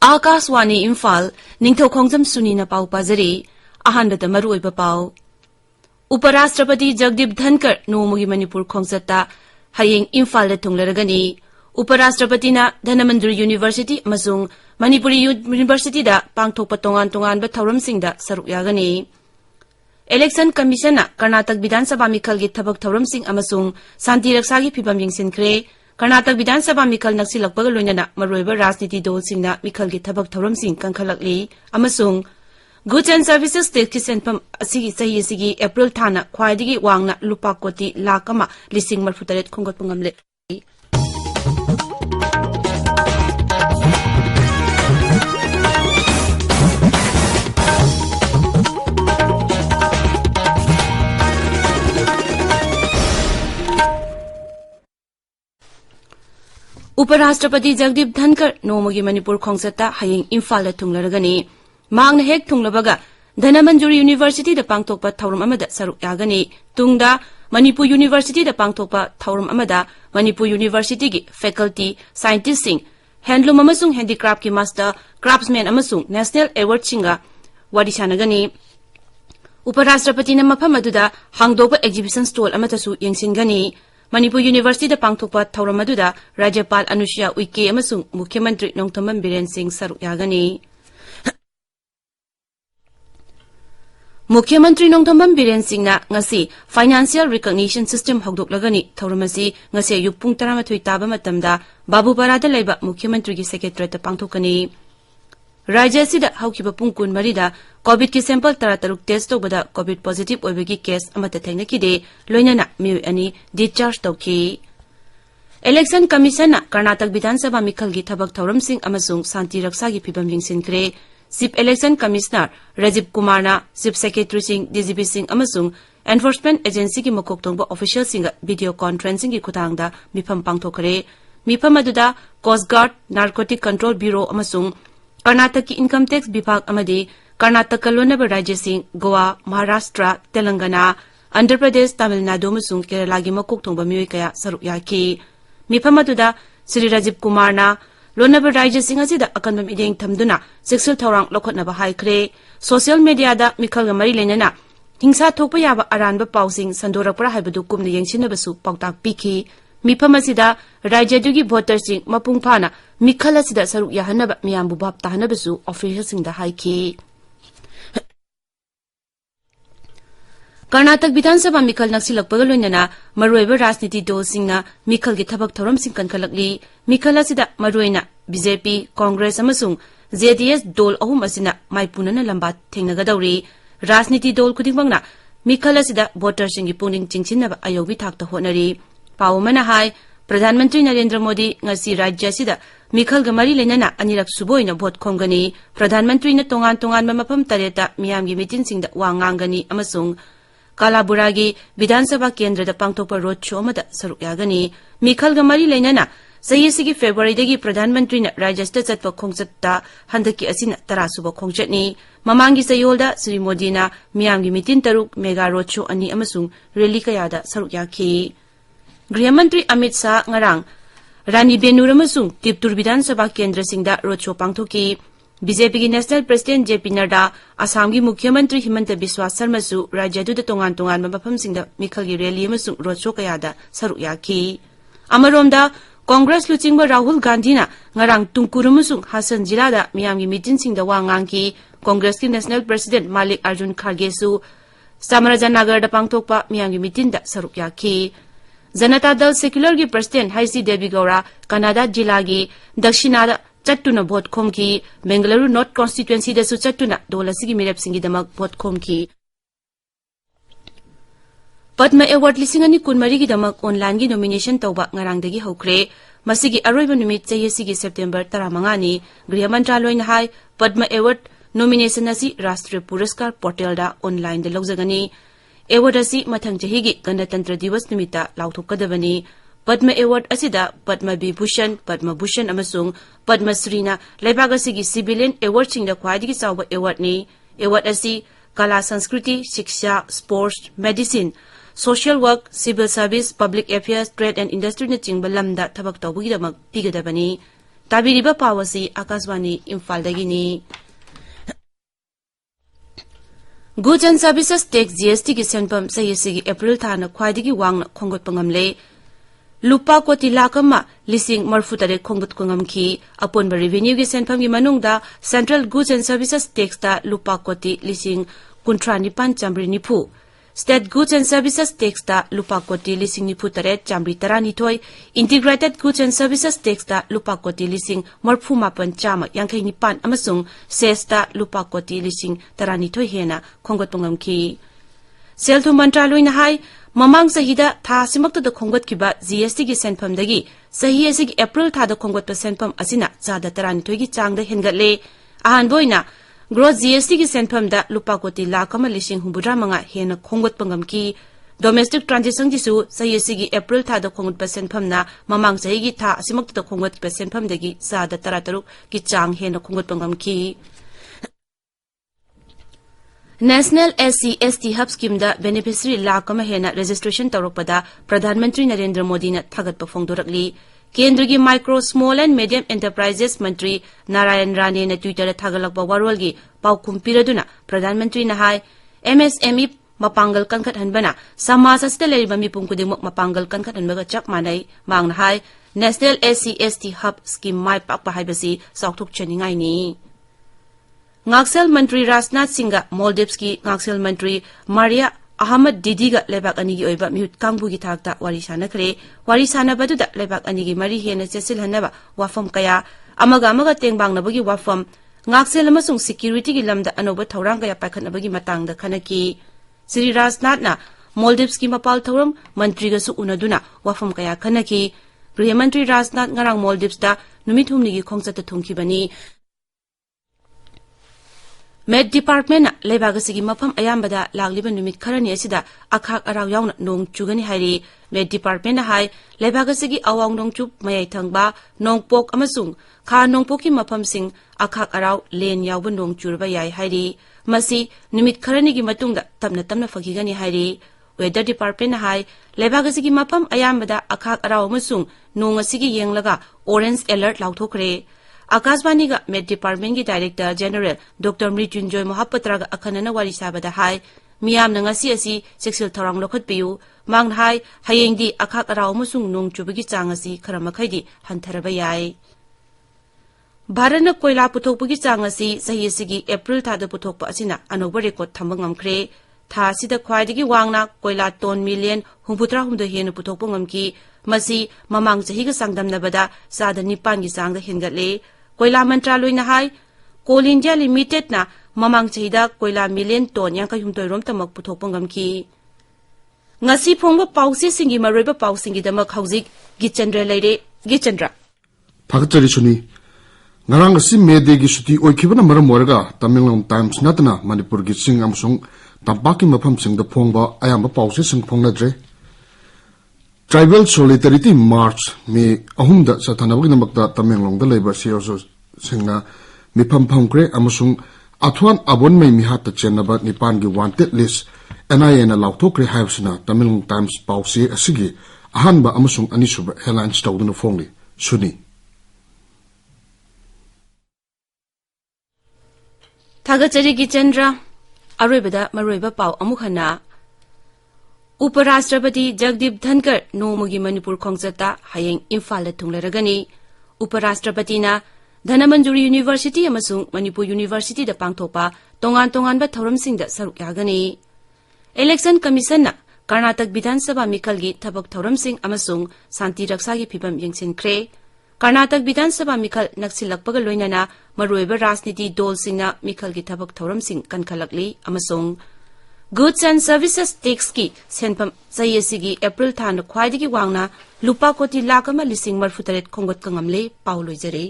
Akaswani Imphal, Ningthoukhongjam Suni na pau pazari, ahanbata maruoiba pau. Uparashtrapati Jagdeep Dhankar nomugi Manipur Khongjata, hayeng Imphal da thunglaragani. Uparashtrapati na Dhanamandri University amasung Manipuri University da pangthokpa tongan-tongan ba thauramsing da saruk yagani. Election Commission na Karnataka Vidhan Sabha Mikhal gi thabak thauramsing amasung Santi Raksa gi phibam yengsinkhre. Karnataka Vidhan Sabha Mikhal naksilakpaga loinana maroiba rajniti dolsingna Mikhal gi thabak thauramsing kangkhalakli amasung Goods and Services Tax ki senpam asigi sahi asigi April thana khwaidigi wangna lupa koti lakh ama lising marfutaret khongot pungamle. Uparashtrapati Jagdeep Dhankar nomugi Manipur Khongjata hayeng Imphal da thunglaragani. Mangna hek thunglabaga Dhanamandri University da pangthokpa thauram amada saruk yagani. Tungda Manipur University da pangthokpa thauram amada Manipur University gi faculty, scientists sing, handloom amasung handicraft ki master, craftsman amasung national award singa wadisanagani. Uparashtrapati na mafam aduda hangdokpa exhibition stall amatasu yengsingani. Manipur University da pangthokpa thauram aduda Rajyapal Anusuya Uike amasung Mukhyamantri Ningthoukhongjam Biren Singh saruk yagani. Mukhyamantri Ningthoukhongjam Biren Singh na ngasi Financial Recognition System hogdoklagani thauramasi ngasi ayuk pung 12 taba matamda Babupara da laiba Mukhyamantri gi Secretariat ta pangthokani. Rajya sida haukiba pung 13 da COVID ki sample 13 test tobada COVID positive oibagi case amata thainakide loinana miui ani discharge tawki. Election Commission na Karnataka Vidhan Sabha Mikhal gi thabak thauramsing amasung Santi Raksa gi phibam yengsinkhre. Chief Election Commissioner Rajiv Kumar na Chief Secretary Singh DGP Singh amasung Enforcement Agency ki makok tongba official singa video conferencing gi khutangda mifam pangthokre. Mifam aduda Coast Guard, Narcotic Control Bureau amasung Karnataka ki Income Tax Bibhag amadi Karnataka lonaba Rajya Singh Goa, Maharashtra, Telangana, Andhra Pradesh, Tamil Nadu amasung Kerala gi makok tongba mioi kaya saruk yaki. Mifam aduda Sri Rajiv Kumar na Lonaba Rajya Singh asida akanbam ideng thamduna sexual thawrang lokhotnaba haikre. Social media da Mikhal ga mari lenana hingsa thokpa yaba aranba pausing sandorakpra haibadu kumna yengsinnabasu pautak pikhi. Mifam asida Rajya dugi voters sing mapung phana Mikhal asida saruk yahanaba miyambu bhab tahanabasu official sing da haiki. Karnataka Vidhan Sabha Mikhal naksilakpaga loinana maroiba rajniti dol singna Mikhal gi thabak thauram sing kankhalakli. Mikhal asida maroina BJP, Congress amasung JDS dol ahum asina maipunana lamba thengnagadawri. Rajniti dol kudingmangna Mikhal asida voters singi pungning chingchinaba ayobi thakta honari. Pawmana hai Pradhan Mantri Narendra Modi ngasi rajya sida Mikhal ga mari lenana anirak suboina vote khomgani. Pradhan Mantri na tongan mapam tareta miyamgi meeting singda wangangani amasung Kalaburagi Vidhan Sabha Kendra da pangthokpa road show amada saruk yagani. Mikhal ga mari lenana sayisigi February dagi Pradhan Mantri na Rajasthan chatpa khongchatta handaki asina tarasuba khongchatni. Mamangi sayolda Sri Modi na miyamgi meeting taruk mega road show ani amasung rally kayada saruk yaki. Griha Mantri Amit Shah ngarang Rani Benur amasung Tiptur Vidhan Sabha Kendra singda road show pangthoki. BJP ki National President JP Narda, Assam ki Mukhyamantri Himanta Biswa Sarma su Rajya du da tongan mafam singda Mikhal gi rally amasung road show kayada saruk yaki. Amaromda Congress luchingba Rahul Gandhi na ngarang Tungkur amasung Hassan Jila da miyamgi meeting singda wangangki. Congress ki National President Malik Arjun Kharge su Samarajanagar da pangthokpa miyamgi meeting da saruk yaki. Janata Dal Secular ki President Haisi Devi Gaura Kannada Jila gi Dakshinada Chattuna vote khomki. Bengaluru North Constituency da su Chattuna dolasigi mirep singi damak vote khomki. Padma Award lisingani kunmari gi damak online gi nomination tawba ngarangdagi hokre. Masigi aroiba numit chayesigi September 15 ni Griha Mantraloy na hai Padma Award nomination asi Rashtriya Puraskar portal da online da lawjagani. Award asi mathang chahigi Ganatantra Divas nimita lauthokadabani. Padma Award asida Padma Vibhushan, Padma Bhushan amasung Padma Shri na laibag asigi civilian award singda khwaidigi chawba award ni. Award asi Kala Sanskriti, Shiksha, Sports, Medicine, Social Work, Civil Service, Public Affairs, Trade and Industry na chingba lamda thabak tawbugidamak pigadabani. ताबिरिबा पावसी Akashvani Imphal दगिनी Goods and Services Tax GST की सेंपम सही अप्रैल थाना ख्वाइदगी वांगना खोंगोट पंगमले लुपा कोटी लाकमा लिसिंग मरफुतरे खोंगोट पंगमखी अपोनबा revenue की सेंपम की मनुंगदा central goods and services tax ता लुपा कोटी लिसिंग कुंट्रा निपान Chamari निफु State Goods and Services Tax ta lupa koti lising nipu taret chamri tarani toy Integrated Goods and Services Tax ta lupa koti lising marfu mapan chama yangkai nipan amasung Cess ta lupa koti lising tarani toy hena khongot pangam ki Selthum Mantraloy na hai mamang sahida tha simakta da khongot kiba GST gi senpam dagi sahi asig April tha da khongot pa senpam asina zada tarani toy gi changda hengatle ahan boina Gross GST की सेंफम दा लुपा कोटी लाख अमा लिसिंग हुबुद्रा मंगा हेना खोंगोट पंगम की domestic transaction जिसु सही की अप्रैल था दा खोंगोट पर सेंफम ना ममांग सही की था असिमक दा खोंगोट पर सेंफम दगी सादा तरातरु की चांग हेना खोंगोट पंगम की नेशनल SC/ST हब स्कीम दा बेनिफिशियरी लाख अमा हेना रजिस्ट्रेशन तौरपदा प्रधानमंत्री नरेंद्र मोदी ने थागत पफोंगदोरकली केंद्र की micro small and medium enterprises मंत्री नारायण राणे ने ट्विटर थागलकबा वारोल की पाउकुम पिरदुना प्रधानमंत्री ने हाय MSME मपांगल कनखत हनबना समाज अस्ते लेरिबा मिपुम कुदिमक मपांगल कनखत हनबगा चक मानै मांगना हाय नेशनल SC/ST हब स्कीम माइ पाकपा हाइबसी सौथुक चनिंगाइनी Ngaksel मंत्री राजनाथ सिंह मोल्डिव्स की Ngaksel मंत्री मारिया अहमद दीदीगा लेबाक अनिगी ओइबा म्यूट कांगबुगी थाकता वारी सानखरे वारी सानबदुदा लेबाक अनिगी मरी हेना चेसिल हनबा वाफम कया अमगा तेंगबांगनबगी वाफम Ngaksel अमसुंग सिक्युरिटी की लमदा अनोबा थौरांग कया पाखनबगी मतंगदा खनकी श्री राजनाथ ना मोल्डिव्स की मपाल थौरम मंत्रीगसु उनदुना वाफम कया खनकी गृहमंत्री राजनाथ ngarang मोल्डिव्स दा नुमित हुमनिगी खोंगचत थुंखिबनी Med Department na lebagasigi mafam ayambada lagliba numit kharani asida akhak araw yauna nong chugani hairi Med Department na hai lebagasigi awang nong chup mayai thangba nongpok amasung kha nongpoki mafam sing akhak araw len yawba nong churba yai hairi masi numit kharani gi matungda tamna phagigani hairi Weather Department na hai lebagasigi mafam ayambada akhak araw amasung nong asigi yenglaga orange alert lauthokre Akashvani का met department की director general doctor Mrityunjay Mohapatra का अखनना वारी साबदा हाय मियाम नंगासी असी sexual थौरांग लखतपियु मांग हाय हयेंदी अखाक अराव मसुंग नोंग चुबगी चांग असी खरमखैदी हंथरबा याय भारत न कोयला पुथोकपगी चांग असी सही असिगी अप्रैल थादा पुथोकपा असिना अनोबा रेकॉर्ड थंबा ngamkhre था सिदा ख्वाइदगी वांगना कोयला टन मिलियन 63 हेन पुथोकपा ngamki मसी ममांग चहिगा सांगदमनबदा सादा निपान की चांगदा हेनगले कोयला मंत्रालय ना हाय कोल इंडिया लिमिटेड ना ममांग चहिदा कोयला मिलियन टन यांkai humtoirom tamak puthokpangam ki ngasi phongba pause singi maroiba pausingi damak haujik Geetchandra leire Geetchandra Thakachari Suni ngarang si mede gi suti oikibana maram moraga Tamil Times natna Manipur gi sing amsung tampaki mafam sing da phongba ayamba pause sing phongnadre Tribal Solidarity March me ahumda sathanabagi namakta Tamenglongda labor CEOs singna mipam phangkre amasung athwan abon mai mihata chenaba nipan gi wanted list NIA na lauthokre haibsina Tamil Times pause asigi ahanba amasung anisuba headlines tawduna phongli Suni Thagachari Geetchandra aroibada maroiba paw amukhana उपराष्ट्रपति जगदीप धनकर नोमुगी मणिपुर खोंगचता हयेंग इम्फाल थुंगलरगनी उपराष्ट्रपति ना धनमंजुरी university अमसुंग Manipur university दा पांगथोपा तोंगान थौरमसिंग दा सरुक यागनी election commission ना कर्नाटक विधानसभा मिखलगी थबक थौरमसिंग अमसुंग शांति रक्षा की फिबम यंगसिनख्रे कर्नाटक विधानसभा मिखल नक्सिलकपगा लोइनाना मरुएबा राजनीति दलसिंगना मिखलगी थबक थौरमसिंग कनखलकली अमसुंग Goods and Services Tax की सेंपम सही अप्रैल थान ख्वाइदगी वांगना लुपा कोटी लाख अमा लिसिंग मरफुतरेट खोंगत कंगमले पाउ लोइजरे